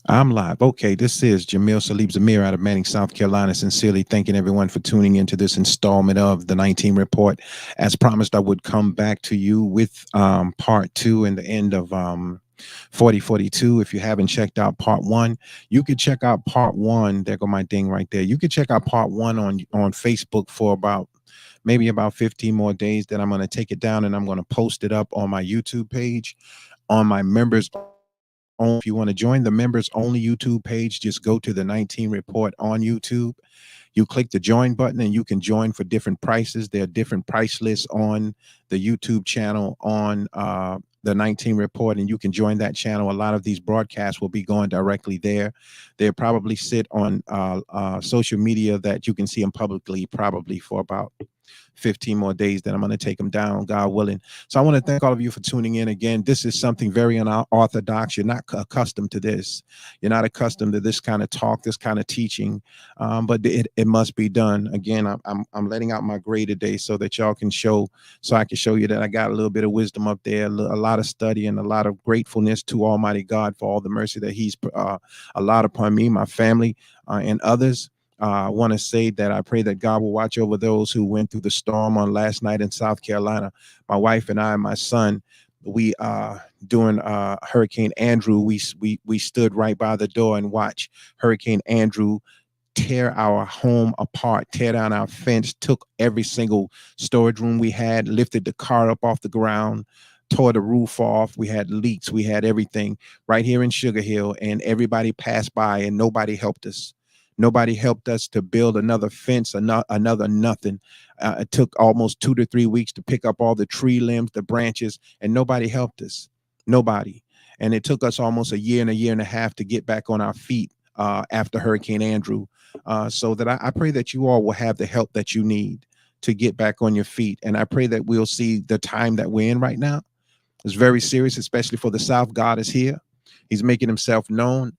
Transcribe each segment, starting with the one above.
I'm live. Okay, this is Jamil Salib Zamir out of Manning, South Carolina. Sincerely thanking everyone for tuning into this installment of the 19 Report. As promised, I would come back to you with part two and the end of 4042. If you haven't checked out part one, you could check out part one. There go my ding right there. You could check out part one on Facebook for about maybe about 15 more days. Then I'm going to take it down and I'm going to post it up on my YouTube page on my members. If you want to join the members only YouTube page, just go to the 19 Report on YouTube. You click the join button and you can join for different prices. There are different price lists on the YouTube channel on the 19 Report, and you can join that channel. A lot of these broadcasts will be going directly there. They'll probably sit on social media that you can see them publicly probably for about 15 more days. Then I'm going to take them down, God willing. So I want to thank all of you for tuning in again. This is something very unorthodox. You're not accustomed to this. You're not accustomed to this kind of talk, this kind of teaching, but it must be done. Again, I'm letting out my gray today so that y'all can show, so I can show you that I got a little bit of wisdom up there, a lot of study, and a lot of gratefulness to Almighty God for all the mercy that He's allowed upon me, my family, and others. I want to say that I pray that God will watch over those who went through the storm on last night in South Carolina. My wife and I and my son, we during Hurricane Andrew, we stood right by the door and watched Hurricane Andrew tear our home apart, tear down our fence, took every single storage room we had, lifted the car up off the ground, tore the roof off. We had leaks, we had everything right here in Sugar Hill, and everybody passed by and nobody helped us. Nobody helped us to build another fence, another nothing. It took almost 2 to 3 weeks to pick up all the tree limbs, the branches, and nobody helped us. Nobody. And it took us almost a year and a half to get back on our feet after Hurricane Andrew. So that I pray that you all will have the help that you need to get back on your feet. And I pray that we'll see the time that we're in right now. It's very serious, especially for the South. God is here. He's making himself known.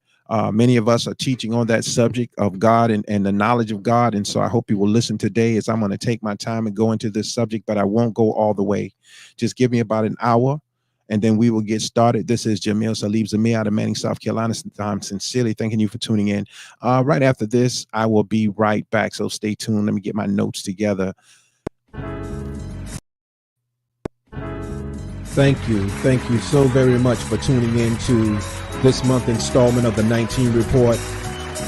Many of us are teaching on that subject of God and the knowledge of God. And so I hope you will listen today as I'm going to take my time and go into this subject, but I won't go all the way. Just give me about an hour and then we will get started. This is Jamil Salib Zamir out of Manning, South Carolina. I'm sincerely thanking you for tuning in. Right after this, I will be right back. So stay tuned. Let me get my notes together. Thank you. Thank you so very much for tuning in to this month installment of the 19 Report.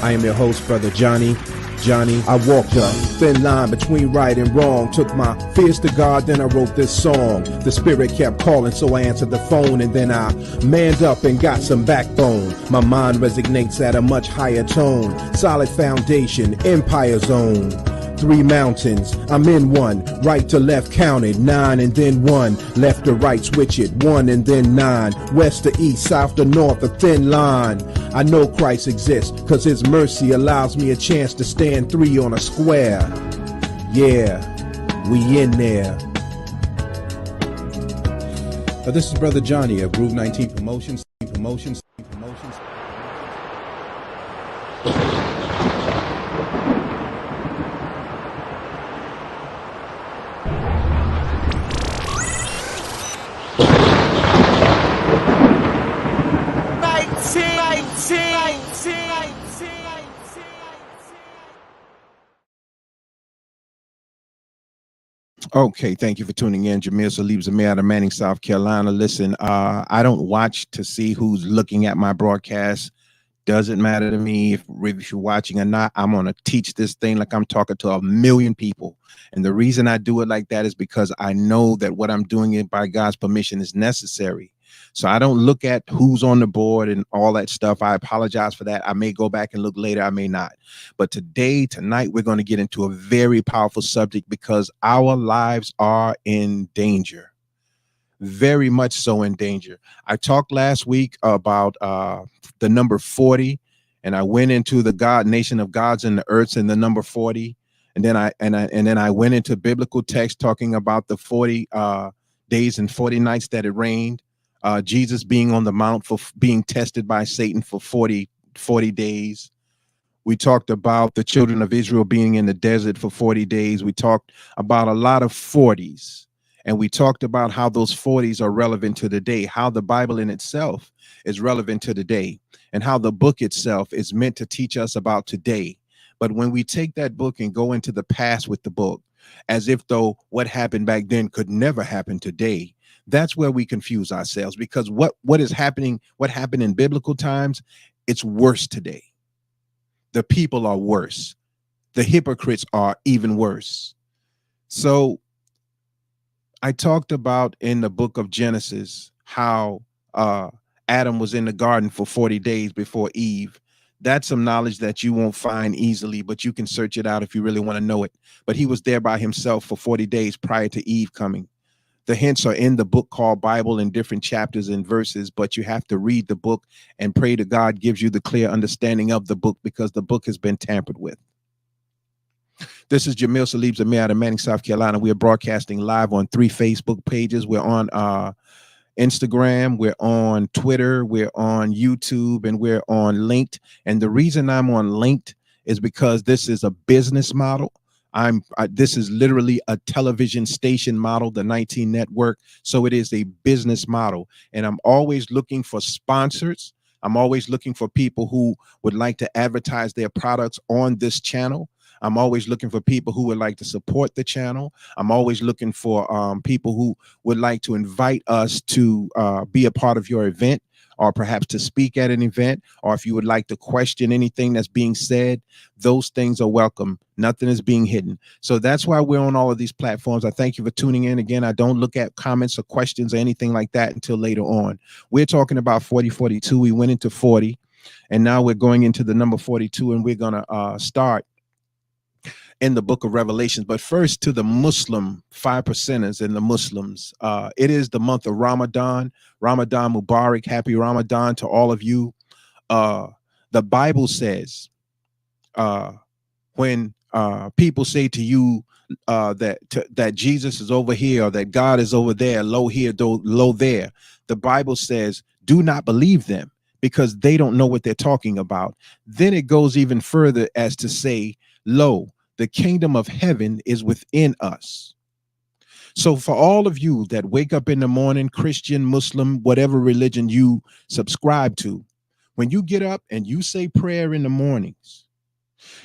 I am your host, Brother Johnny. I walked a thin line between right and wrong, took my fears to God, then I wrote this song. The spirit kept calling, so I answered the phone, and then I manned up and got some backbone. My mind resonates at a much higher tone, solid foundation, empire zone. 3 mountains, I'm in one, right to left counted, 9 and then 1, left to right switch it, 1 and then 9, west to east, south to north, a thin line. I know Christ exists, cause his mercy allows me a chance to stand 3 on a square. Yeah, we in there. This is Brother Johnny of Groove 19 Promotions. Okay, thank you for tuning in. Jamil Salib Zamir out of Manning, South Carolina. Listen, I don't watch to see who's looking at my broadcast. Doesn't matter to me if you're watching or not. I'm going to teach this thing like I'm talking to a million people. And the reason I do it like that is because I know that what I'm doing it by God's permission is necessary. So I don't look at who's on the board and all that stuff. I apologize for that. I may go back and look later. I may not. But tonight, we're going to get into a very powerful subject because our lives are in danger. Very much so in danger. I talked last week about the number 40, and I went into the nation of gods and the earths and the number 40. And then I went into biblical text talking about the 40 days and 40 nights that it rained. Jesus being on the mount for being tested by Satan for 40 days. We talked about the children of Israel being in the desert for 40 days. We talked about a lot of 40s. And we talked about how those 40s are relevant to the day, how the Bible in itself is relevant to the day, and how the book itself is meant to teach us about today. But when we take that book and go into the past with the book, as if though what happened back then could never happen today, that's where we confuse ourselves, because what is happening, what happened in biblical times, it's worse today. The people are worse. The hypocrites are even worse. So I talked about in the book of Genesis how uh, Adam was in the garden for 40 days before Eve. That's some knowledge that you won't find easily, but you can search it out if you really want to know it. But he was there by himself for 40 days prior to Eve coming. The hints are in the book called Bible in different chapters and verses, but you have to read the book and pray to God gives you the clear understanding of the book, because the book has been tampered with. This is Jamil Salib Zamir out of Manning, South Carolina. We are broadcasting live on 3 Facebook pages. We're on Instagram, we're on Twitter, we're on YouTube, and we're on Linked. And the reason I'm on Linked is because this is a business model. This is literally a television station model, the 19 network. So it is a business model. And I'm always looking for sponsors. I'm always looking for people who would like to advertise their products on this channel. I'm always looking for people who would like to support the channel. I'm always looking for people who would like to invite us to be a part of your event, or perhaps to speak at an event, or if you would like to question anything that's being said, those things are welcome. Nothing is being hidden. So that's why we're on all of these platforms. I thank you for tuning in. Again, I don't look at comments or questions or anything like that until later on. We're talking about 4042. We went into 40, and now we're going into the number 42, and we're going to start in the book of Revelations. But first, to the Muslim 5%ers and the Muslims, it is the month of Ramadan. Ramadan Mubarak. Happy Ramadan to all of you. The Bible says when people say to you that Jesus is over here, or that God is over there, low here, low there, the Bible says, do not believe them, because they don't know what they're talking about. Then it goes even further as to say, lo, the kingdom of heaven is within us. So for all of you that wake up in the morning, Christian, Muslim, whatever religion you subscribe to, when you get up and you say prayer in the mornings,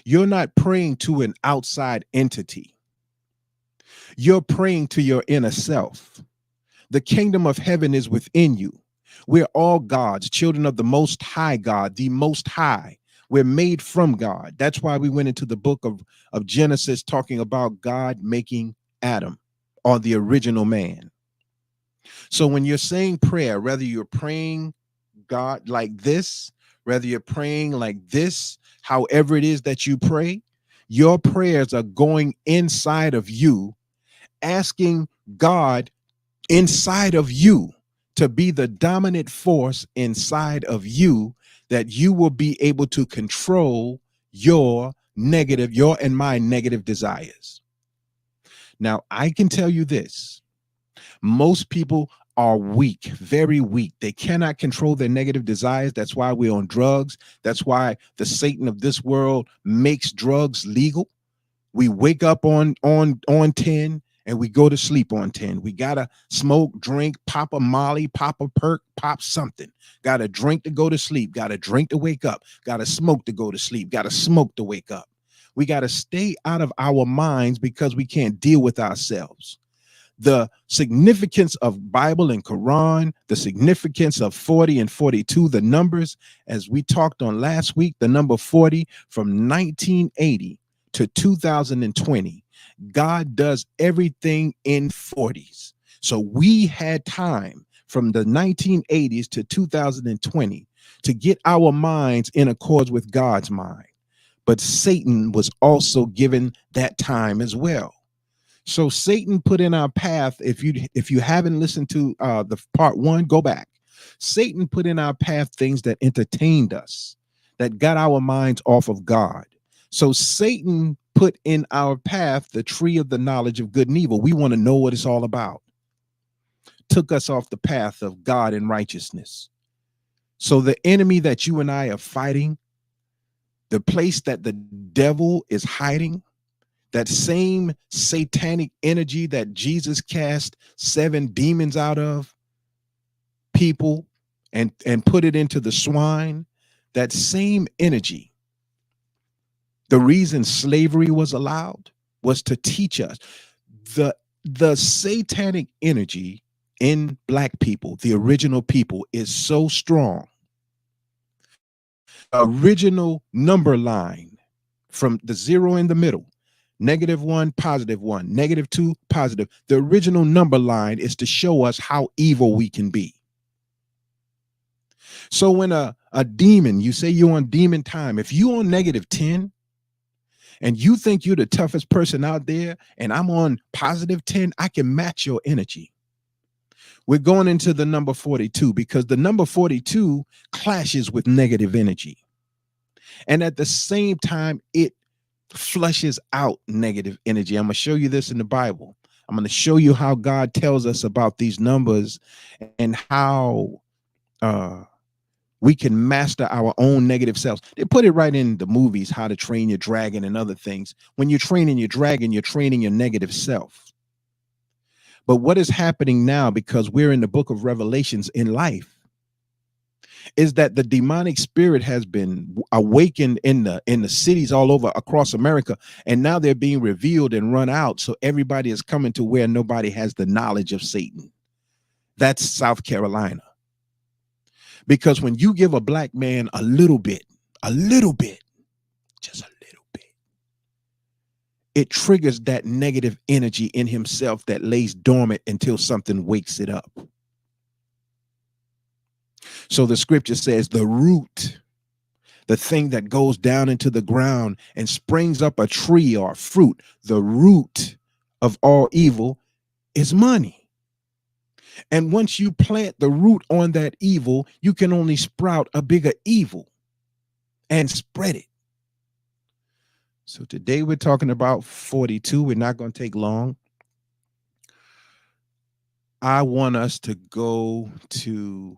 you're not praying to an outside entity. You're praying to your inner self. The kingdom of heaven is within you. We're all God's children of the Most High God, the Most High. We're made from God. That's why we went into the book of Genesis talking about God making Adam, or the original man. So when you're saying prayer, whether you're praying God like this, whether you're praying like this, however it is that you pray, your prayers are going inside of you, asking God inside of you to be the dominant force inside of you, that you will be able to control your and my negative desires. Now, I can tell you this. Most people are weak, very weak. They cannot control their negative desires. That's why we're on drugs. That's why the Satan of this world makes drugs legal. We wake up on 10 and we go to sleep on 10. We gotta smoke, drink, pop a Molly, pop a perk, pop something. Gotta drink to go to sleep. Gotta drink to wake up. Gotta smoke to go to sleep. Gotta smoke to wake up. We gotta stay out of our minds because we can't deal with ourselves. The significance of Bible and Quran, the significance of 40 and 42, the numbers, as we talked on last week, the number 40 from 1980 to 2020, God does everything in 40s. So we had time from the 1980s to 2020 to get our minds in accord with God's mind. But Satan was also given that time as well. So Satan put in our path. If you haven't listened to the part 1, go back. Satan put in our path things that entertained us, that got our minds off of God. So Satan put in our path the tree of the knowledge of good and evil. We want to know what it's all about. Took us off the path of God and righteousness. So the enemy that you and I are fighting, the place that the devil is hiding, that same satanic energy that Jesus cast 7 demons out of people and put it into the swine, that same energy, the reason slavery was allowed was to teach us the satanic energy in black people, the original people, is so strong. Original number line from the 0 in the middle, -1, +1, -2, positive. The original number line is to show us how evil we can be. So when a demon, you say you're on demon time, if you on -10 and you think you're the toughest person out there and I'm on +10, I can match your energy. We're going into the number 42 because the number 42 clashes with negative energy. And at the same time, it flushes out negative energy. I'm going to show you this in the Bible. I'm going to show you how God tells us about these numbers and how we can master our own negative selves. They put it right in the movies, How to Train Your Dragon and other things. When you're training your dragon, you're training your negative self. But what is happening now, because we're in the book of Revelations in life, is that the demonic spirit has been awakened in the cities all over across America, and now they're being revealed and run out. So everybody is coming to where nobody has the knowledge of Satan. That's South Carolina. Because when you give a black man a little bit, just a little bit, it triggers that negative energy in himself that lays dormant until something wakes it up. So the scripture says the root, the thing that goes down into the ground and springs up a tree or a fruit, the root of all evil is money. And once you plant the root on that evil, you can only sprout a bigger evil and spread it. So today we're talking about 42. We're not going to take long. I want us to go to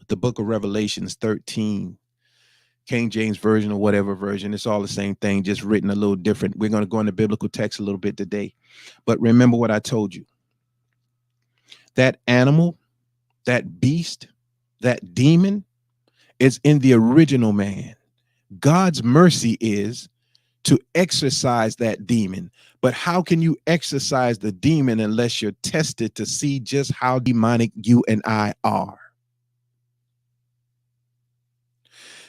the book of Revelations 13, King James Version or whatever version. It's all the same thing, just written a little different. We're going to go into biblical text a little bit today. But remember what I told you. That animal, that beast, that demon is in the original man. God's mercy is to exorcise that demon. But how can you exorcise the demon unless you're tested to see just how demonic you and I are?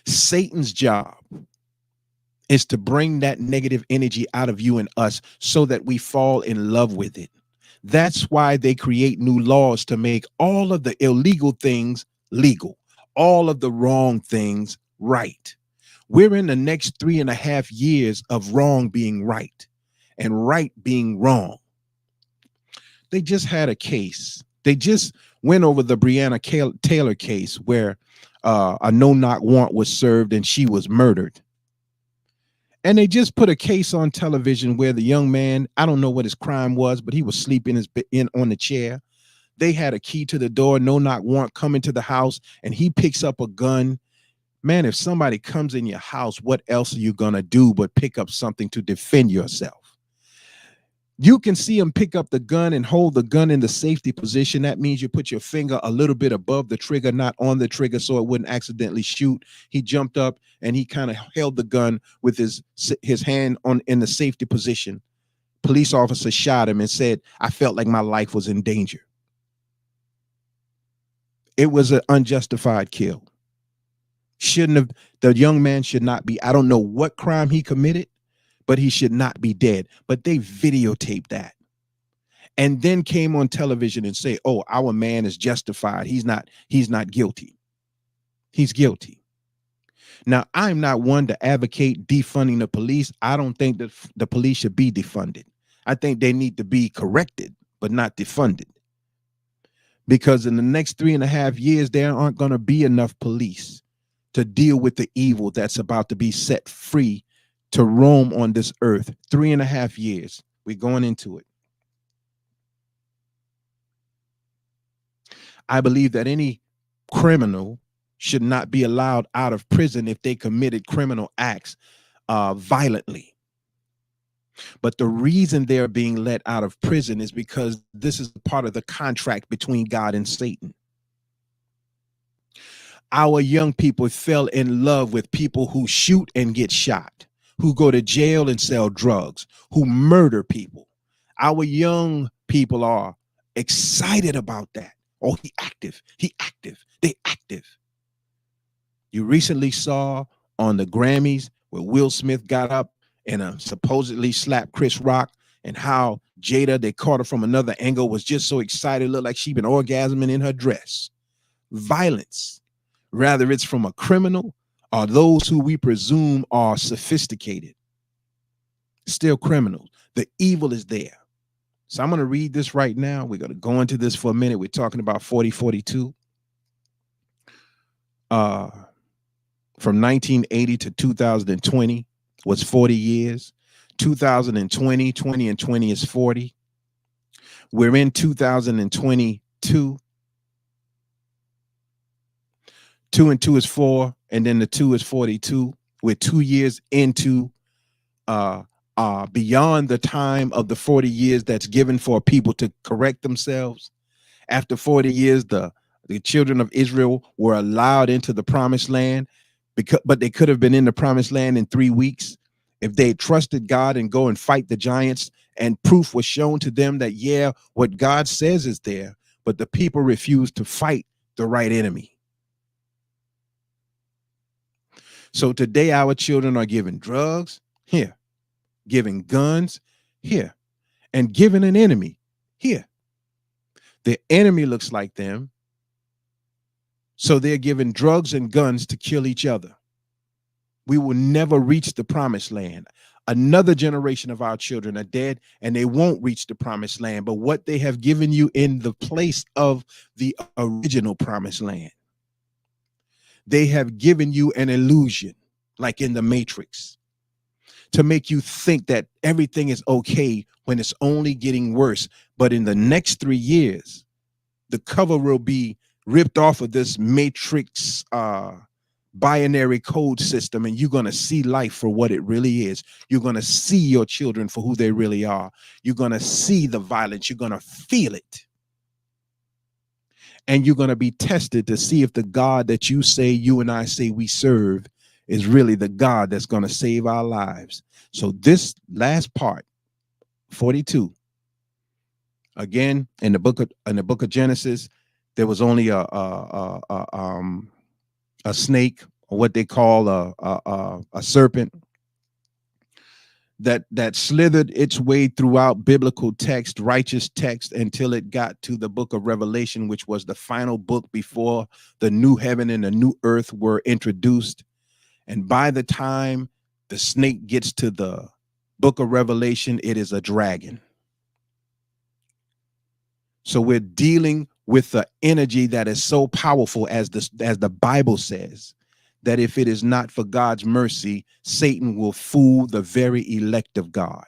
Satan's job is to bring that negative energy out of you and us so that we fall in love with it. That's why they create new laws to make all of the illegal things legal, all of the wrong things right. We're in the next 3.5 years of wrong being right and right being wrong. They just had a case. They just went over the Breonna Taylor case where a no-knock warrant was served and she was murdered. And they just put a case on television where the young man, I don't know what his crime was, but he was sleeping on the chair. They had a key to the door, no-knock warrant, come into the house, and he picks up a gun. Man, if somebody comes in your house, what else are you going to do but pick up something to defend yourself? You can see him pick up the gun and hold the gun in the safety position. That means you put your finger a little bit above the trigger, not on the trigger, so it wouldn't accidentally shoot. He jumped up and he kind of held the gun with his hand in the safety position. Police officer shot him and said, "I felt like my life was in danger." It was an unjustified kill. The young man should not be, I don't know what crime he committed, but he should not be dead. But they videotaped that and then came on television and say, "Oh, our man is justified. He's not guilty. He's guilty." Now, I'm not one to advocate defunding the police. I don't think that the police should be defunded. I think they need to be corrected, but not defunded. Because in the next 3.5 years, there aren't going to be enough police to deal with the evil that's about to be set free to roam on this earth. 3.5 years. We're going into it. I believe that any criminal should not be allowed out of prison if they committed criminal acts violently. But the reason they're being let out of prison is because this is part of the contract between God and Satan. Our young people fell in love with people who shoot and get shot, who go to jail and sell drugs, who murder people. Our young people are excited about that. Oh, he active, they active. You recently saw on the Grammys where Will Smith got up and supposedly slapped Chris Rock, and how Jada, they caught her from another angle, was just so excited, looked like she'd been orgasming in her dress. Violence, whether it's from a criminal or those who we presume are sophisticated, still criminals. The evil is there. So I'm going to read this right now. We're going to go into this for a minute. We're talking about 4042. From 1980 to 2020 was 40 years. 2020, 20 and 20 is 40. We're in 2022. 2 and 2 is 4, and then the 2 is 42. We're 2 years into beyond the time of the 40 years that's given for people to correct themselves. After 40 years, the children of Israel were allowed into the promised land, but they could have been in the promised land in 3 weeks if they trusted God and go and fight the giants, and proof was shown to them that, yeah, what God says is there, but the people refused to fight the right enemy. So today our children are given drugs here, giving guns here, and given an enemy here. The enemy looks like them, so they're given drugs and guns to kill each other. We will never reach the promised land. Another generation of our children are dead, and they won't reach the promised land, but what they have given you in the place of the original promised land. They have given you an illusion, like in the Matrix, to make you think that everything is okay when it's only getting worse. But in the next 3 years, the cover will be ripped off of this Matrix binary code system, and you're going to see life for what it really is. You're going to see your children for who they really are. You're going to see the violence. You're going to feel it. And you're going to be tested to see if the God that you and I say we serve is really the God that's going to save our lives. So this last part, 42, again, in the book of Genesis, there was only a snake, or what they call a serpent, that slithered its way throughout biblical text, righteous text, until it got to the book of Revelation, which was the final book before the new heaven and the new earth were introduced. And by the time the snake gets to the book of Revelation, it is a dragon. So we're dealing with the energy that is so powerful, as the Bible says, that if it is not for God's mercy, Satan will fool the very elect of God.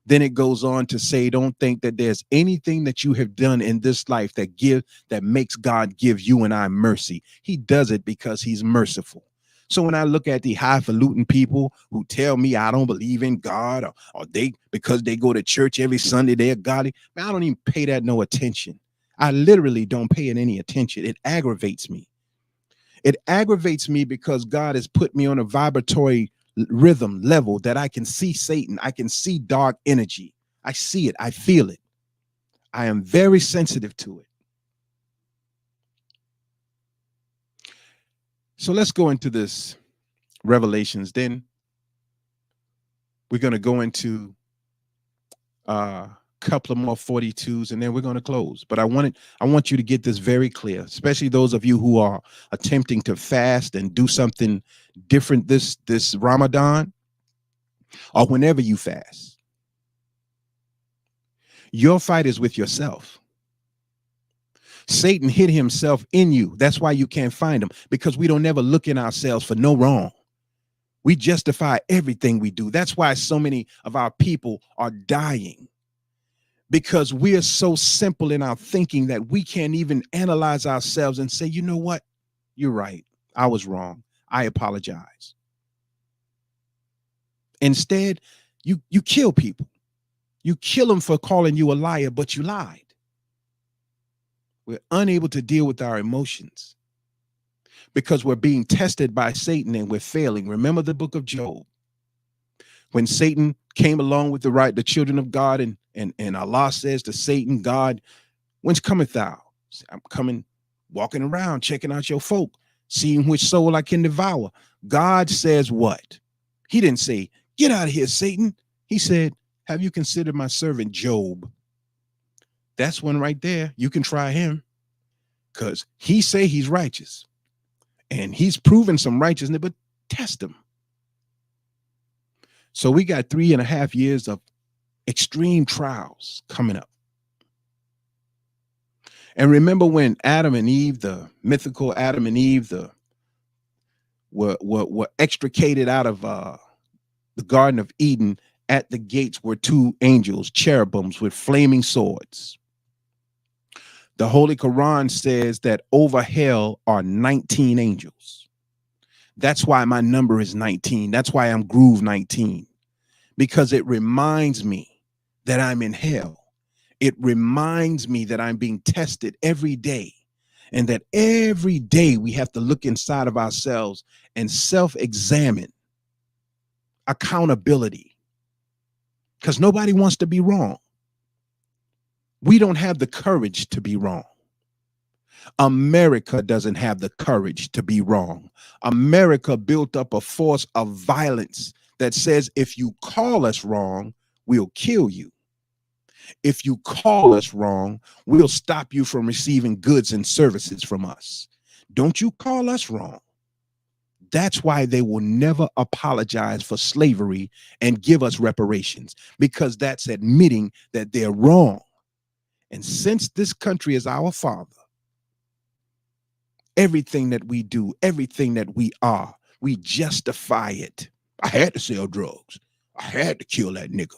Then it goes on to say, don't think that there's anything that you have done in this life that makes God give you and I mercy. He does it because he's merciful. So when I look at the highfalutin people who tell me I don't believe in God, or they, because they go to church every Sunday, they're godly, man, I don't even pay that no attention. I literally don't pay it any attention. It aggravates me. It aggravates me because God has put me on a vibratory rhythm level that I can see Satan. I can see dark energy. I see it. I feel it. I am very sensitive to it. So let's go into this Revelations. Then we're going to go into a couple of more 42s, and then we're going to close. But I want you to get this very clear, especially those of you who are attempting to fast and do something different this Ramadan, or whenever you fast. Your fight is with yourself. Satan hid himself in you. That's why you can't find him, because we don't never look in ourselves for no wrong. We justify everything we do. That's why so many of our people are dying, because we are so simple in our thinking that we can't even analyze ourselves and say, you know what? You're right. I was wrong. I apologize. Instead, You kill people. You kill them for calling you a liar, but you lied. We're unable to deal with our emotions because we're being tested by Satan and we're failing. Remember the book of Job. When Satan came along with the children of God, and Allah says to Satan, God, whence cometh thou? I'm coming, walking around, checking out your folk, seeing which soul I can devour. God says what? He didn't say, get out of here, Satan. He said, have you considered my servant Job? That's one right there. You can try him because he say he's righteous and he's proven some righteousness, but test him. So we got 3.5 years of extreme trials coming up. And remember when Adam and Eve, the mythical Adam and Eve, were extricated out of the Garden of Eden. At the gates were 2 angels, cherubims with flaming swords. The Holy Quran says that over hell are 19 angels. That's why my number is 19. That's why I'm Groove 19, because it reminds me that I'm in hell. It reminds me that I'm being tested every day, and that every day we have to look inside of ourselves and self-examine. Accountability, because nobody wants to be wrong. We don't have the courage to be wrong. America doesn't have the courage to be wrong. America built up a force of violence that says if you call us wrong, we'll kill you. If you call us wrong, we'll stop you from receiving goods and services from us. Don't you call us wrong. That's why they will never apologize for slavery and give us reparations, because that's admitting that they're wrong. And since this country is our father, everything that we do, everything that we are, we justify it. I had to sell drugs. I had to kill that nigga.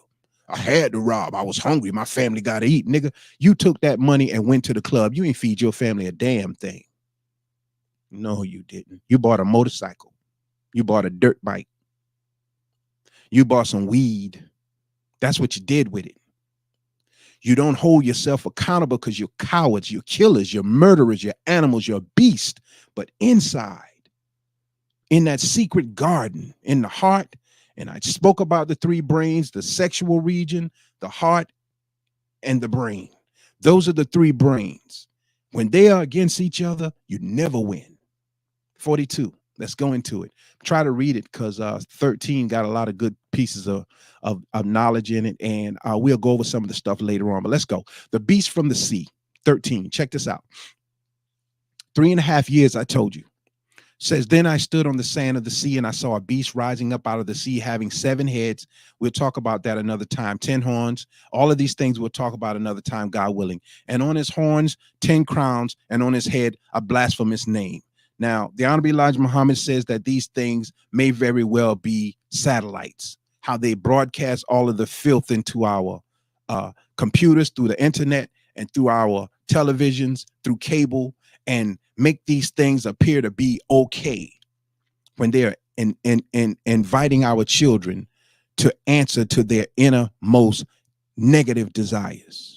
I had to rob. I was hungry. My family got to eat. Nigga, you took that money and went to the club. You ain't feed your family a damn thing. No, you didn't. You bought a motorcycle. You bought a dirt bike. You bought some weed. That's what you did with it. You don't hold yourself accountable because you're cowards, you're killers, you're murderers, you're animals, you're beasts. But inside, in that secret garden, in the heart, and I spoke about the 3 brains, the sexual region, the heart, and the brain. Those are the 3 brains. When they are against each other, you never win. 42. Let's go into it. Try to read it because 13 got a lot of good pieces of knowledge in it, and we'll go over some of the stuff later on. But let's go. The beast from the sea, 13. Check this out. 3.5 years, I told you. Says, then I stood on the sand of the sea, and I saw a beast rising up out of the sea, having 7 heads. We'll talk about that another time. 10 horns. All of these things we'll talk about another time, God willing. And on his horns, 10 crowns, and on his head, a blasphemous name. Now, the Honorable Elijah Muhammad says that these things may very well be satellites, how they broadcast all of the filth into our computers, through the internet, and through our televisions, through cable, and make these things appear to be okay when they're inviting our children to answer to their innermost negative desires.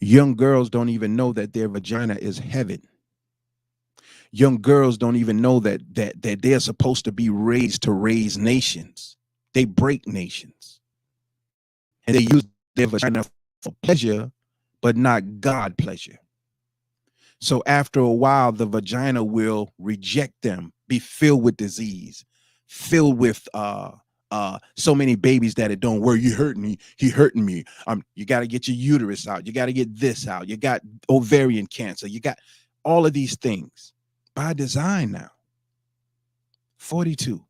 Young girls don't even know that their vagina is heaven. Young girls don't even know that they're supposed to be raised to raise nations. They break nations. And they use their vagina for pleasure, but not God pleasure. So after a while, the vagina will reject them, be filled with disease, filled with so many babies that it don't work. You hurting me. He hurting me. You got to get your uterus out. You got to get this out. You got ovarian cancer. You got all of these things by design now. 42.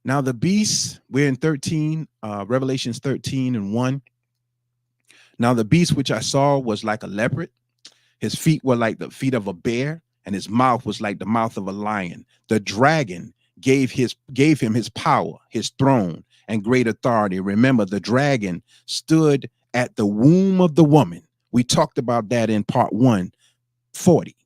Now the beast, we're in 13, Revelations 13:1. Now the beast which I saw was like a leopard. His feet were like the feet of a bear, and his mouth was like the mouth of a lion. The dragon gave him his power, his throne, and great authority. Remember, the dragon stood at the womb of the woman. We talked about that in part 1, 40.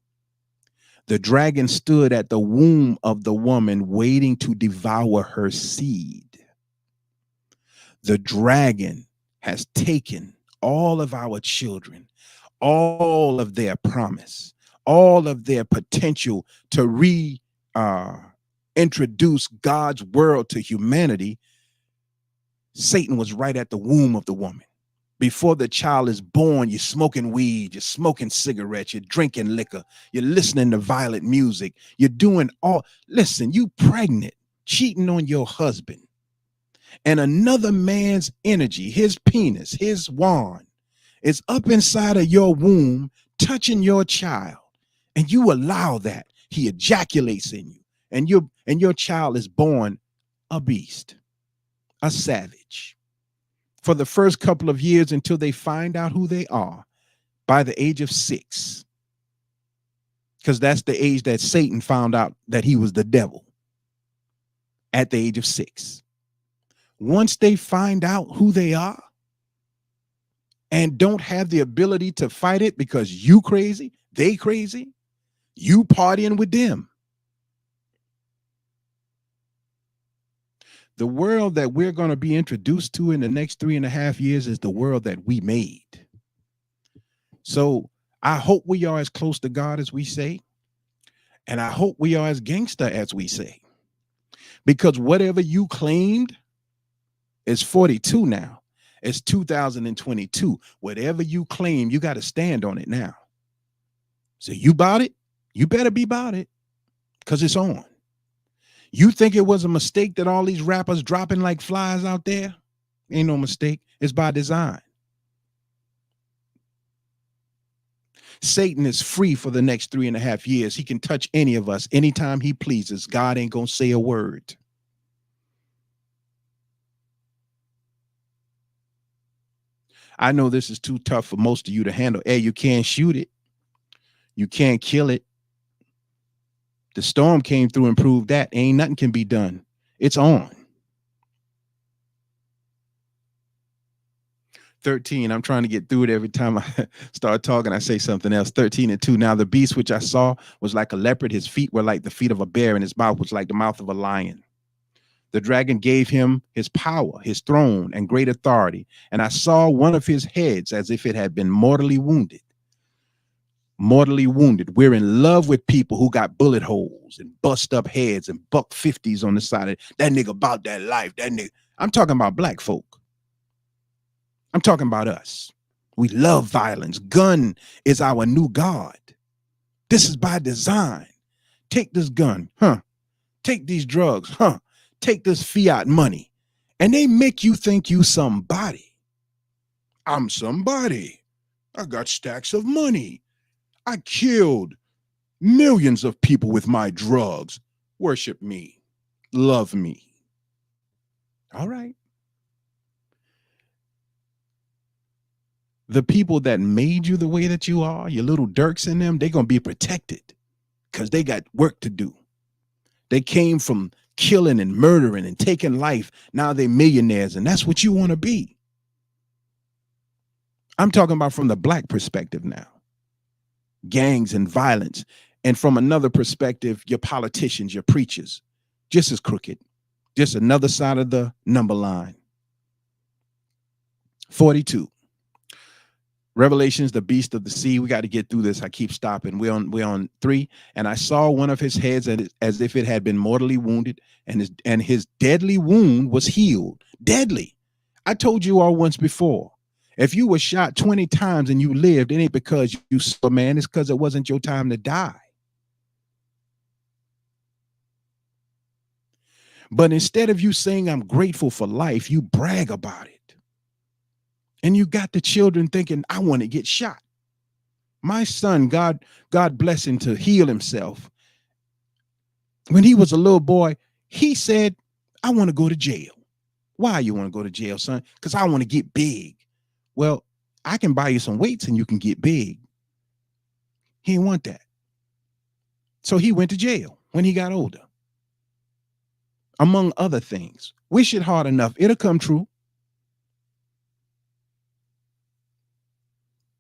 The dragon stood at the womb of the woman, waiting to devour her seed. The dragon has taken all of our children, all of their promise, all of their potential to introduce God's world to humanity. Satan was right at the womb of the woman. Before the child is born, you're smoking weed, you're smoking cigarettes, you're drinking liquor, you're listening to violent music, you're doing all, listen, you pregnant, cheating on your husband, and another man's energy, his penis, his wand, is up inside of your womb, touching your child, and you allow that. He ejaculates in you, and your child is born a beast, a savage. For the first couple of years until they find out who they are by the age of 6. Because that's the age that Satan found out that he was the devil, at the age of 6. Once they find out who they are and don't have the ability to fight it because you crazy, they crazy, you partying with them. The world that we're going to be introduced to in the next 3.5 years is the world that we made. So I hope we are as close to God as we say, and I hope we are as gangster as we say, because whatever you claimed is 42 now. It's 2022. Whatever you claim, you got to stand on it now. So you bought it, you better be about it, because it's on. You think it was a mistake that all these rappers dropping like flies out there? Ain't no mistake. It's by design. Satan is free for the next 3.5 years. He can touch any of us anytime he pleases. God ain't gonna say a word. I know this is too tough for most of you to handle. Hey, you can't shoot it. You can't kill it. The storm came through and proved that. Ain't nothing can be done. It's on. 13, I'm trying to get through it every time I start talking. I say something else. 13:2. Now the beast which I saw was like a leopard. His feet were like the feet of a bear, and his mouth was like the mouth of a lion. The dragon gave him his power, his throne, and great authority. And I saw one of his heads as if it had been mortally wounded. Mortally wounded. We're in love with people who got bullet holes and bust up heads and buck 50s on the side of that nigga about that life. That nigga. I'm talking about black folk. I'm talking about us. We love violence. Gun is our new God. This is by design. Take this gun, huh? Take these drugs, huh? Take this fiat money. And they make you think you somebody. I'm somebody. I got stacks of money. I killed millions of people with my drugs. Worship me. Love me. All right. The people that made you the way that you are, your little Dirks in them, they're going to be protected because they got work to do. They came from killing and murdering and taking life. Now they're millionaires, and that's what you want to be. I'm talking about from the black perspective now. Gangs and violence. And from another perspective, your politicians, your preachers, just as crooked. Just another side of the number line. 42. Revelations, the beast of the sea. We got to get through this. I keep stopping. We're on 3. And I saw one of his heads as if it had been mortally wounded, and his deadly wound was healed. Deadly. I told you all once before. If you were shot 20 times and you lived, it ain't because you saw, man. It's because it wasn't your time to die. But instead of you saying I'm grateful for life, you brag about it. And you got the children thinking, I want to get shot. My son, God bless him to heal himself. When he was a little boy, he said, I want to go to jail. Why you want to go to jail, son? Because I want to get big. Well, I can buy you some weights and you can get big. He didn't want that. So he went to jail when he got older. Among other things. Wish it hard enough. It'll come true.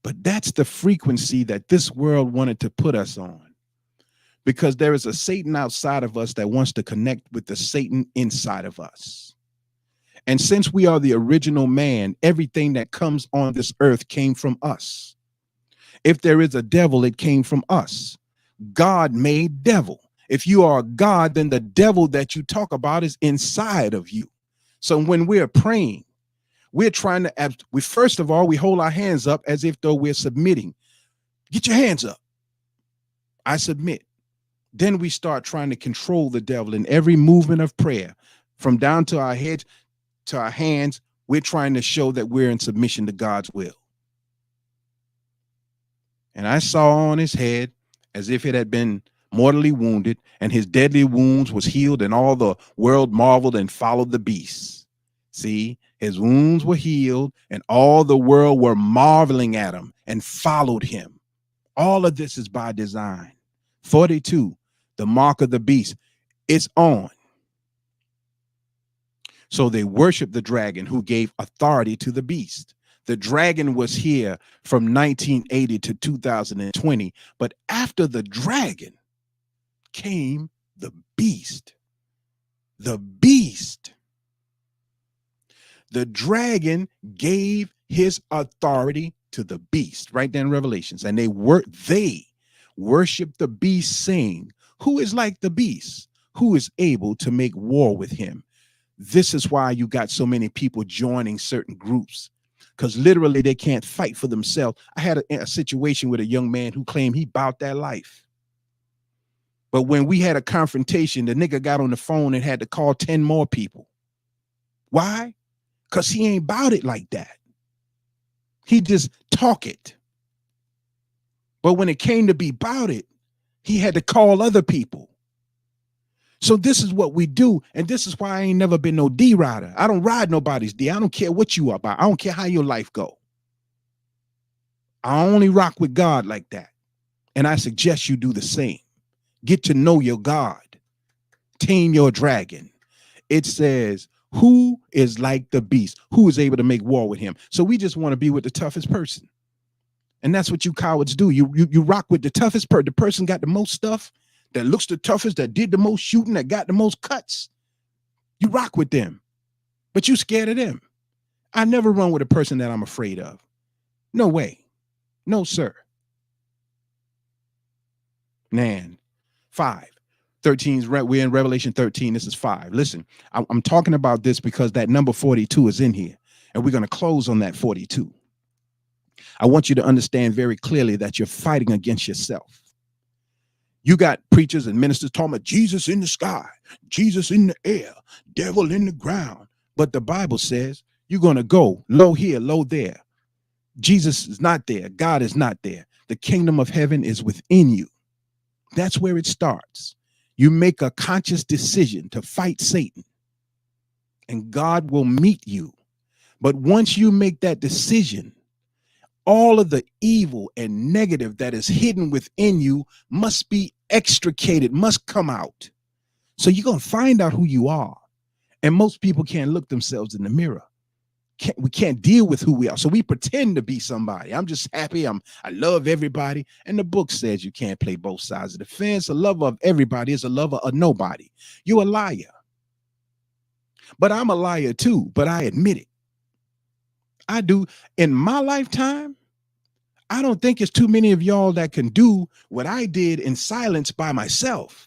But that's the frequency that this world wanted to put us on. because there is a Satan outside of us that wants to connect with the Satan inside of us. And since we are the original man, everything that comes on this earth came from us. If there is a devil, it came from us. God made devil. If you are a God, then the devil that you talk about is inside of you. So when we're praying, we're trying to, we first of all, we hold our hands up as if though we're submitting. Get your hands up. I submit. Then we start trying to control the devil in every movement of prayer, from down to our heads to our hands. We're trying to show that we're in submission to God's will. And I saw on his head as if it had been mortally wounded, and his deadly wounds was healed, and all the world marveled and followed the beast. See, his wounds were healed, and all the world were marveling at him and followed him. All of this is by design. 42, the mark of the beast, it's on. So they worshiped the dragon who gave authority to the beast. The dragon was here from 1980 to 2020, but after the dragon came the beast. The beast. The dragon gave his authority to the beast, right there in Revelations. And they worship the beast, saying, who is like the beast? Who is able to make war with him? This is why you got so many people joining certain groups, because literally they can't fight for themselves. I had a situation with a young man who claimed he bought that life. But when we had a confrontation, the nigga got on the phone and had to call 10 more people. Why? Because he ain't about it like that. He just talk it. But when it came to be about it, he had to call other people. So this is what we do. And this is why I ain't never been no D rider. I don't ride nobody's D. I don't care what you are about. I don't care how your life go. I only rock with God like that. And I suggest you do the same. Get to know your God. Tame your dragon. It says, who is like the beast? Who is able to make war with him? So we just want to be with the toughest person. And that's what you cowards do. You rock with the toughest person. The person got the most stuff, that looks the toughest, that did the most shooting, that got the most cuts. You rock with them, but you scared of them. I never run with a person that I'm afraid of. No way. No, sir. Man, 5. 13's we're in Revelation 13. This is 5. Listen, I'm talking about this because that number 42 is in here, and we're going to close on that 42. I want you to understand very clearly that you're fighting against yourself. You got preachers and ministers talking about Jesus in the sky, Jesus in the air, devil in the ground. But the Bible says you're going to go low here, low there. Jesus is not there. God is not there. The kingdom of heaven is within you. That's where it starts. You make a conscious decision to fight Satan, and God will meet you. But once you make that decision, all of the evil and negative that is hidden within you must be extricated, must come out. So you're going to find out who you are. And most people can't look themselves in the mirror. We can't deal with who we are. So we pretend to be somebody. I'm just happy. I love everybody. And the book says you can't play both sides of the fence. A lover of everybody is a lover of nobody. You're a liar. But I'm a liar too, but I admit it. I do. In my lifetime, I don't think it's too many of y'all that can do what I did in silence by myself.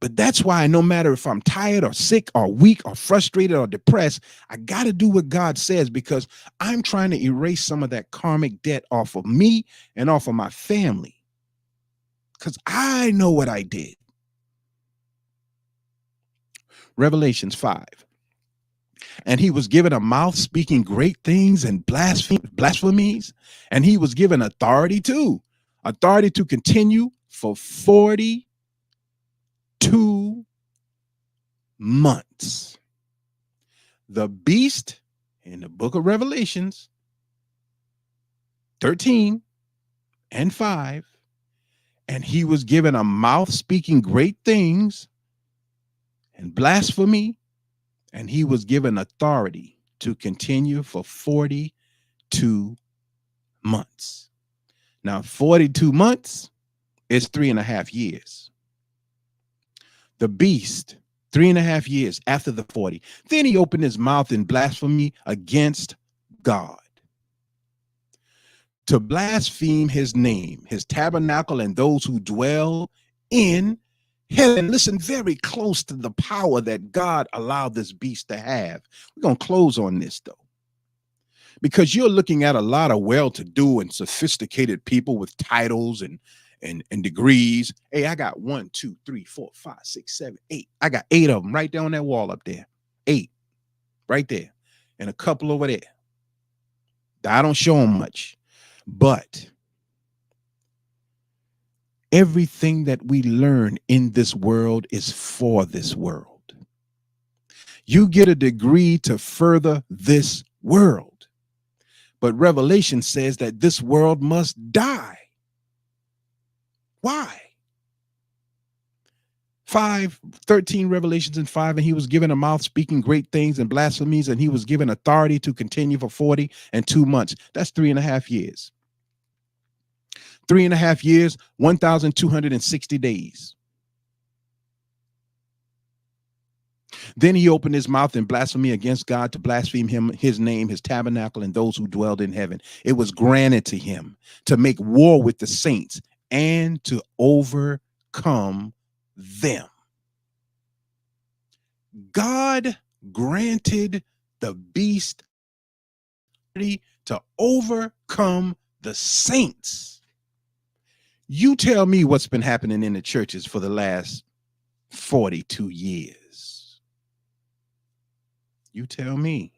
But that's why no matter if I'm tired or sick or weak or frustrated or depressed, I got to do what God says, because I'm trying to erase some of that karmic debt off of me and off of my family, because I know what I did. Revelations 5. And he was given a mouth speaking great things and blasphemies. And he was given authority to continue for 42 months. The beast in the book of Revelations 13 and 5. And he was given a mouth speaking great things and blasphemy. And he was given authority to continue for 42 months. Now, 42 months is 3.5 years. The beast, 3.5 years after the 40. Then he opened his mouth in blasphemy against God, to blaspheme his name, his tabernacle, and those who dwell in heaven. Listen very close to the power that God allowed this beast to have. We're going to close on this, though, because you're looking at a lot of well-to-do and sophisticated people with titles and degrees. Hey, I got 1, 2, 3, 4, 5, 6, 7, 8. I got 8 of them right there on that wall up there. 8 right there, and a couple over there. I don't show them much, but everything that we learn in this world is for this world. You get a degree to further this world, but Revelation says that this world must die. Why? 13 Revelations in 5, and he was given a mouth speaking great things and blasphemies, and he was given authority to continue for 42 months. That's 3.5 years. 3.5 years, 1,260 days. Then he opened his mouth in blasphemy against God, to blaspheme him, his name, his tabernacle, and those who dwelled in heaven. It was granted to him to make war with the saints and to overcome them. God granted the beast to overcome the saints. You tell me what's been happening in the churches for the last 42 years. You tell me.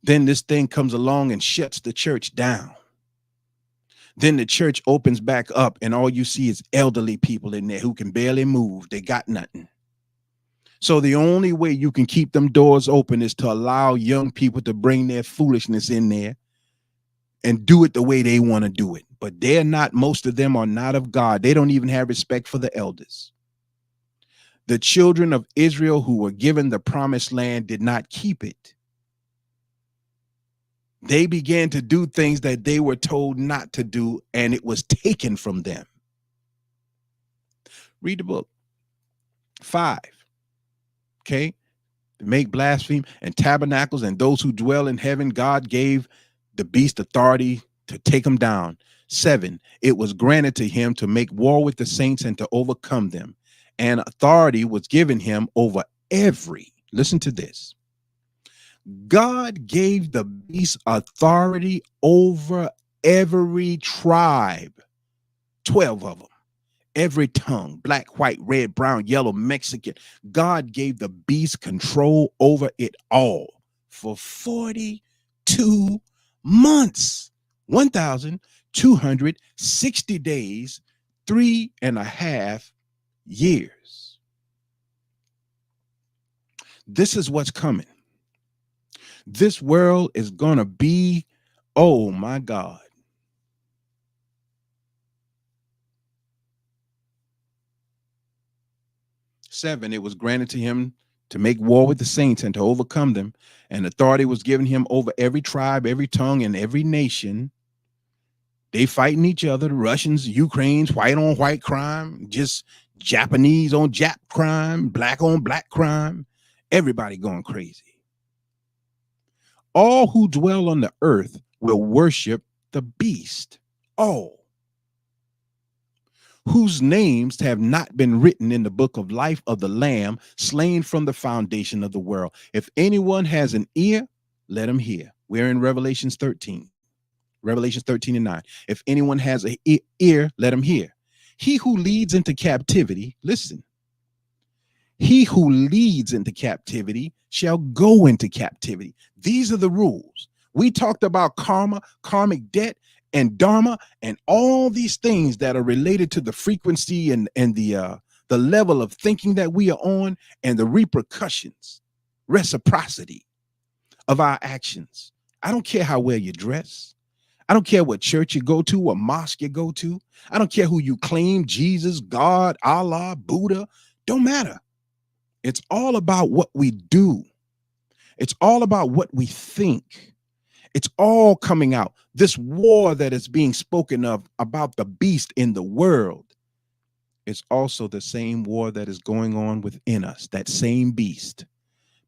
Then this thing comes along and shuts the church down. Then the church opens back up, and all you see is elderly people in there who can barely move. They got nothing. So the only way you can keep them doors open is to allow young people to bring their foolishness in there and do it the way they want to do it. But they're not, most of them are not of God. They don't even have respect for the elders. The children of Israel who were given the promised land did not keep it. They began to do things that they were told not to do, and it was taken from them. Read the book. 5. Okay. To make blaspheme and tabernacles and those who dwell in heaven, God gave the beast authority to take them down. 7. It was granted to him to make war with the saints and to overcome them. And authority was given him over every, listen to this. God gave the beast authority over every tribe, 12 of them, every tongue, black, white, red, brown, yellow, Mexican. God gave the beast control over it all for 42 months, 1,260 days, 3.5 years. This is what's coming. This world is going to be, oh my God. Seven, it was granted to him to make war with the saints and to overcome them. And authority was given him over every tribe, every tongue, and every nation. They fighting each other, the Russians, Ukrainians, white on white crime, just Japanese on Jap crime, black on black crime, everybody going crazy. All who dwell on the earth will worship the beast, all whose names have not been written in the book of life of the Lamb, slain from the foundation of the world. If anyone has an ear, let him hear. We're in Revelations 13. Revelations 13 and 9. If anyone has an ear, let him hear. He who leads into captivity, listen. He who leads into captivity shall go into captivity. These are the rules. We talked about karma, karmic debt, and dharma, and all these things that are related to the frequency and the level of thinking that we are on, and the repercussions, reciprocity of our actions. I don't care how well you dress. I don't care what church you go to, what mosque you go to. I don't care who you claim, Jesus, God, Allah, Buddha. Don't matter. It's all about what we do. It's all about what we think. It's all coming out. This war that is being spoken of about the beast in the world is also the same war that is going on within us, that same beast,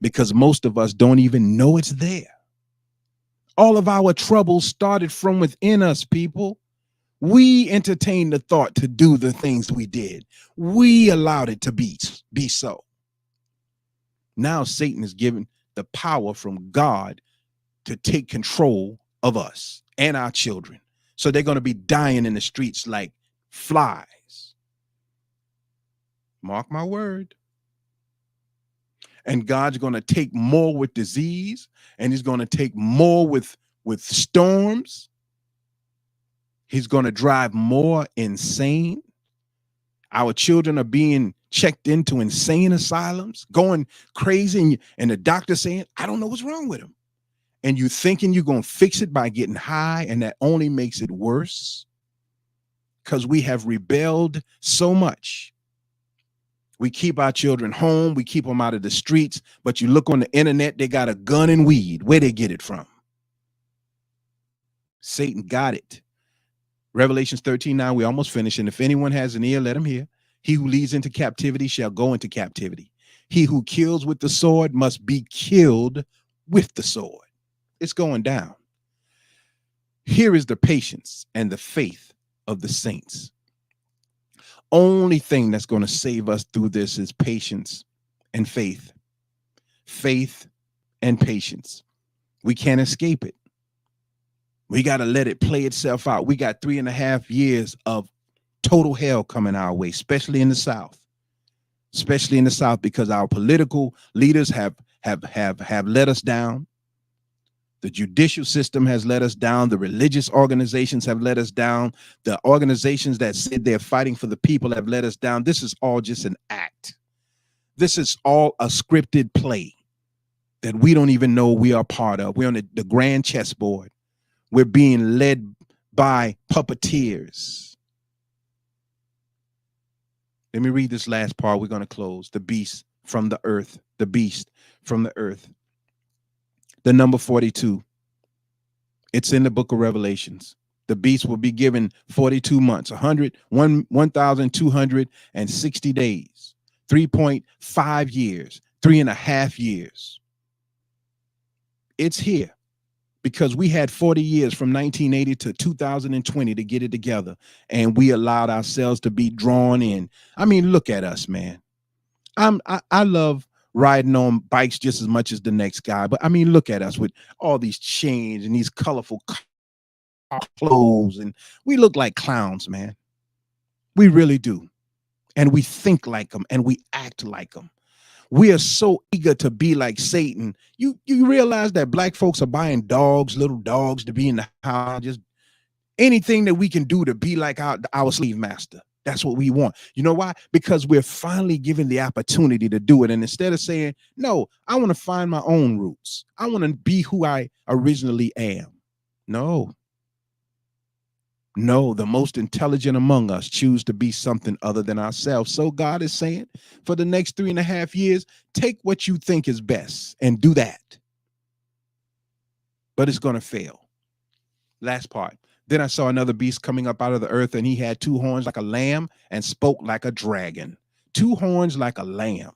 because most of us don't even know it's there. All of our troubles started from within us, people. We entertained the thought to do the things we did. We allowed it to be so. Now Satan is given the power from God to take control of us and our children. So they're going to be dying in the streets like flies. Mark my word. And God's going to take more with disease, and he's going to take more with storms. He's going to drive more insane. Our children are being checked into insane asylums, going crazy, and the doctor saying, I don't know what's wrong with him. And you thinking you're going to fix it by getting high, and that only makes it worse because we have rebelled so much. We keep our children home. We keep them out of the streets. But you look on the internet, they got a gun and weed. Where they get it from? Satan got it. Revelations 13:9, we almost finished. And if anyone has an ear, let him hear. He who leads into captivity shall go into captivity. He who kills with the sword must be killed with the sword. It's going down. Here is the patience and the faith of the saints. Only thing that's going to save us through this is patience and faith. Faith and patience. We can't escape it. We got to let it play itself out. We got 3.5 years of total hell coming our way, especially in the South. Especially in the South, because our political leaders have let us down. The judicial system has let us down. The religious organizations have let us down. The organizations that said they're fighting for the people have let us down. This is all just an act. This is all a scripted play that we don't even know we are part of. We're on the grand chessboard. We're being led by puppeteers. Let me read this last part. We're going to close. The beast from the earth. The beast from the earth. The number 42. It's in the book of Revelations. The beast will be given 42 months, 1,260 days, 3.5 years, 3.5 years. It's here because we had 40 years from 1980 to 2020 to get it together, and we allowed ourselves to be drawn in. I mean, look at us, man. I love riding on bikes just as much as the next guy, but I mean, look at us with all these chains and these colorful clothes, and we look like clowns, man. We really do. And we think like them and we act like them. We are so eager to be like Satan. You realize that black folks are buying dogs, little dogs, to be in the house, just anything that we can do to be like our slave master. That's what we want. You know why? Because we're finally given the opportunity to do it. And instead of saying, no, I want to find my own roots. I want to be who I originally am. No, the most intelligent among us choose to be something other than ourselves. So God is saying, for the next 3.5 years, take what you think is best and do that. But it's going to fail. Last part. Then I saw another beast coming up out of the earth, and he had 2 horns like a lamb and spoke like a dragon. 2 horns like a lamb,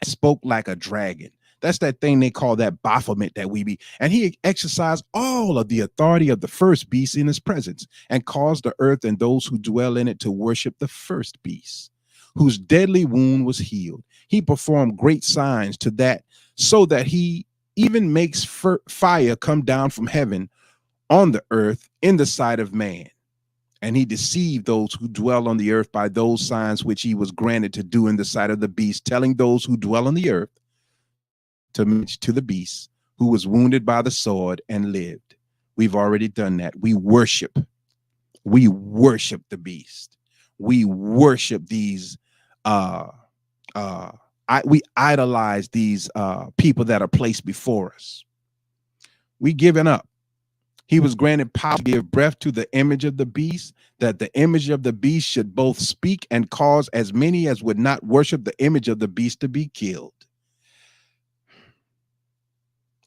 spoke like a dragon. That's that thing they call that Baphomet that we be. And he exercised all of the authority of the first beast in his presence and caused the earth and those who dwell in it to worship the first beast, whose deadly wound was healed. He performed great signs to that, so that he even makes fire come down from heaven on the earth in the sight of man. And he deceived those who dwell on the earth by those signs which he was granted to do in the sight of the beast, telling those who dwell on the earth to the beast, who was wounded by the sword and lived. We've already done that. We worship the beast. We worship these we idolize these people that are placed before us. We given up. He was granted power to give breath to the image of the beast, that the image of the beast should both speak and cause as many as would not worship the image of the beast to be killed.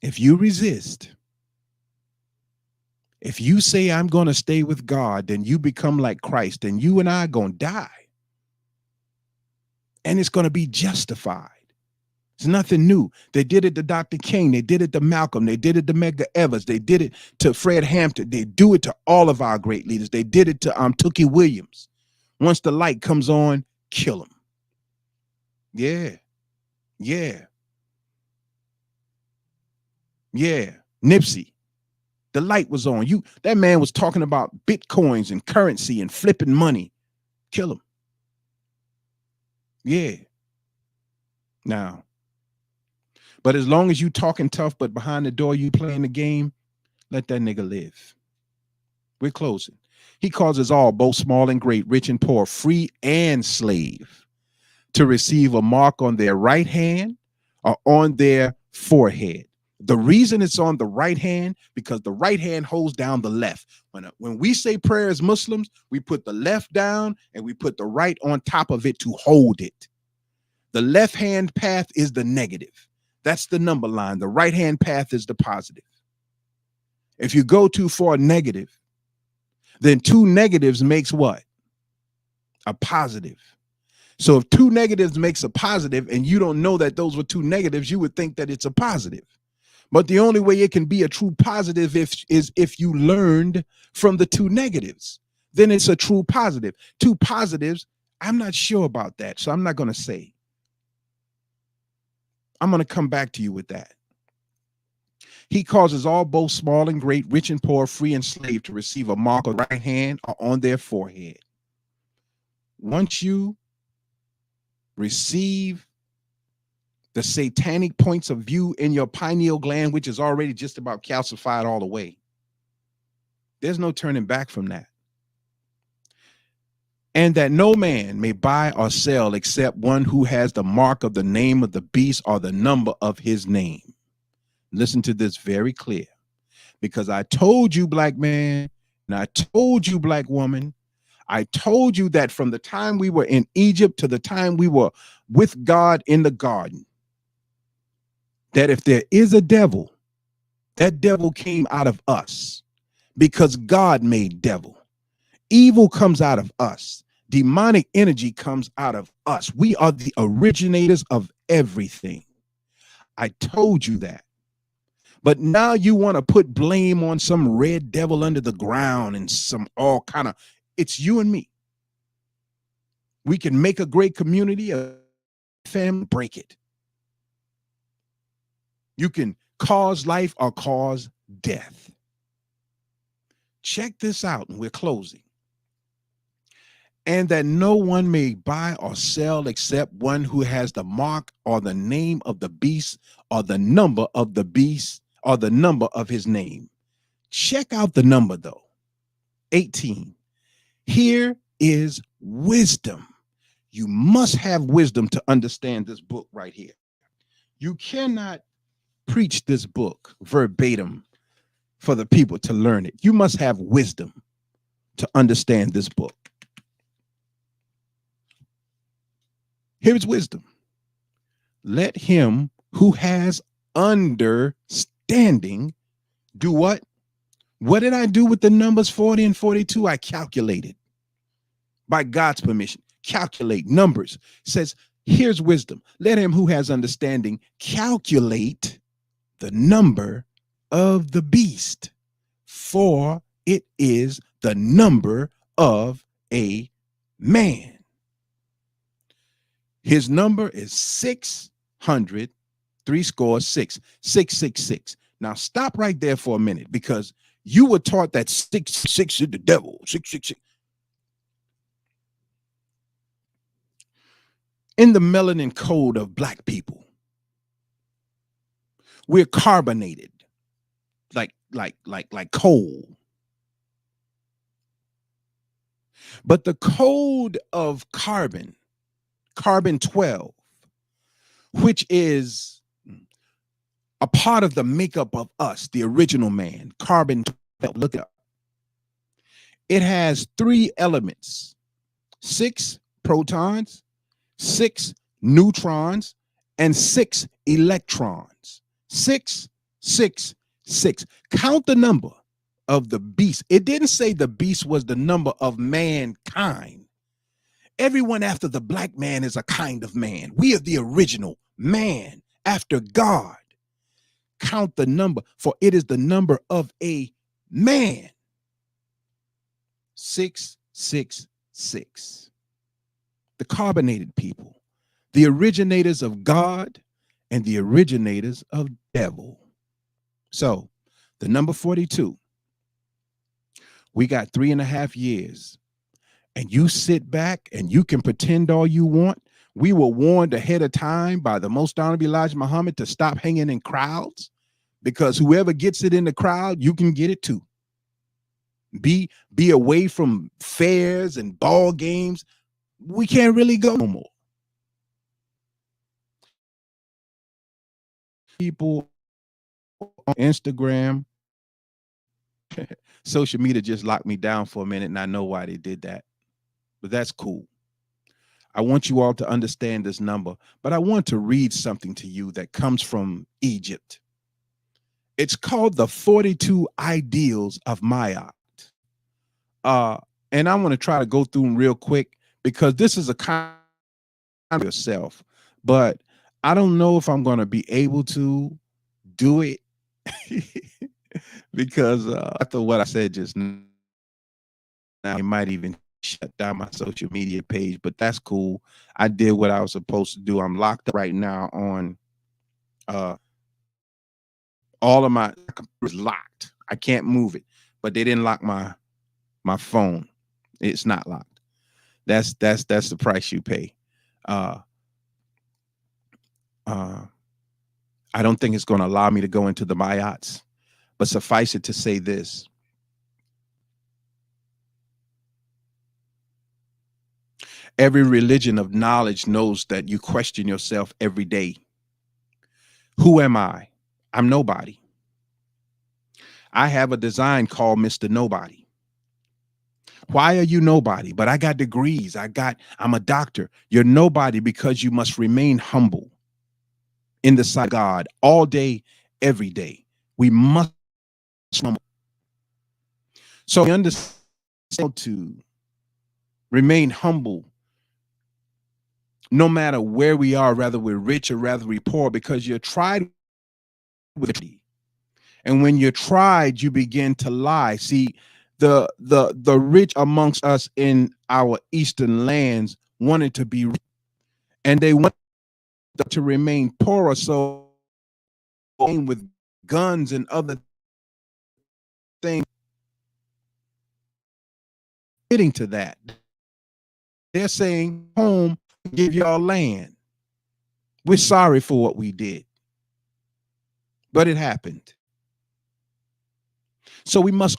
If you resist, If you say I'm going to stay with God, then you become like Christ, and you and I are going to die. And it's going to be justified. It's nothing new. They did it to Dr. King. They did it to Malcolm. They did it to Medgar Evers. They did it to Fred Hampton. They do it to all of our great leaders. They did it to Tookie Williams. Once the light comes on, kill him. Yeah. Yeah. Yeah. Nipsey. The light was on. That man was talking about bitcoins and currency and flipping money. Kill him. Yeah. Now. But as long as you talking tough, but behind the door you playing the game, let that nigga live. We're closing. He causes all, both small and great, rich and poor, free and slave, to receive a mark on their right hand or on their forehead. The reason it's on the right hand, because the right hand holds down the left. When we say prayer as Muslims, we put the left down and we put the right on top of it to hold it. The left hand path is the negative. That's the number line. The right hand path is the positive. If you go too far negative, then two negatives makes what? A positive. So if two negatives makes a positive and you don't know that those were two negatives, you would think that it's a positive. But the only way it can be a true positive is if you learned from the two negatives. Then it's a true positive. Two positives, I'm not sure about that, so I'm not going to say. I'm going to come back to you with that. He causes all, both small and great, rich and poor, free and slave, to receive a mark on the right hand or on their forehead. Once you receive the satanic points of view in your pineal gland, which is already just about calcified all the way, there's no turning back from that. And that no man may buy or sell except one who has the mark of the name of the beast or the number of his name. Listen to this very clear, because I told you, black man, and I told you, black woman, I told you that from the time we were in Egypt to the time we were with God in the garden, that if there is a devil, that devil came out of us, because God made devil. Evil comes out of us. Demonic energy comes out of us. We are the originators of everything. I told you that. But now you want to put blame on some red devil under the ground and some all kind of, it's you and me. We can make a great community, a family, break it. You can cause life or cause death. Check this out, and we're closing. And that no one may buy or sell except one who has the mark or the name of the beast or the number of the beast or the number of his name. Check out the number though. 18. Here is wisdom. You must have wisdom to understand this book right here. You cannot preach this book verbatim for the people to learn it. You must have wisdom to understand this book. Here's wisdom. Let him who has understanding do what? What did I do with the numbers 40 and 42? I calculated by God's permission. Calculate numbers. It says, here's wisdom. Let him who has understanding calculate the number of the beast, for it is the number of a man. His number is 600, 666. Now stop right there for a minute, because you were taught that 666 is the devil. 666. In the melanin code of black people, we're carbonated like coal. But the code of carbon 12, which is a part of the makeup of us, the original man, carbon 12, look it up. It has 3 elements, 6 protons, 6 neutrons, and 6 electrons. 6, 6, 6. Count the number of the beast. It didn't say the beast was the number of mankind. Everyone after the black man is a kind of man. We are the original man after God. Count the number, for it is the number of a man. 666. The carbonated people, the originators of God and the originators of devil. So the number 42, we got 3.5 years, and you sit back and you can pretend all you want. We were warned ahead of time by the Most Honorable Elijah Muhammad to stop hanging in crowds, because whoever gets it in the crowd, you can get it too. Be away from fairs and ball games. We can't really go no more. People on Instagram, social media just locked me down for a minute, and I know why they did that, but that's cool. I want you all to understand this number, but I want to read something to you that comes from Egypt. It's called the 42 Ideals of Mayak. And I want to try to go through them real quick, because this is a kind of yourself, but I don't know if I'm going to be able to do it because after what I said just now, it might even shut down my social media page, but that's cool. I did what I was supposed to do. I'm locked up right now on all of my computers locked. I can't move it, but they didn't lock my phone. It's not locked. That's the price you pay. I don't think it's going to allow me to go into the Mayats, but suffice it to say this. Every religion of knowledge knows that you question yourself every day. Who am I? I'm nobody. I have a design called Mr. Nobody. Why are you nobody? But I got degrees. I'm a doctor. You're nobody because you must remain humble in the sight of God all day, every day. We must humble. So we understand to remain humble no matter where we are, whether we're rich or whether we're poor, because you're tried with it. And when you're tried, you begin to lie. See, the rich amongst us in our eastern lands wanted to be rich, and they wanted to remain poorer, so with guns and other things fitting to that. They're saying, home, give y'all land. We're sorry for what we did, but it happened. So we must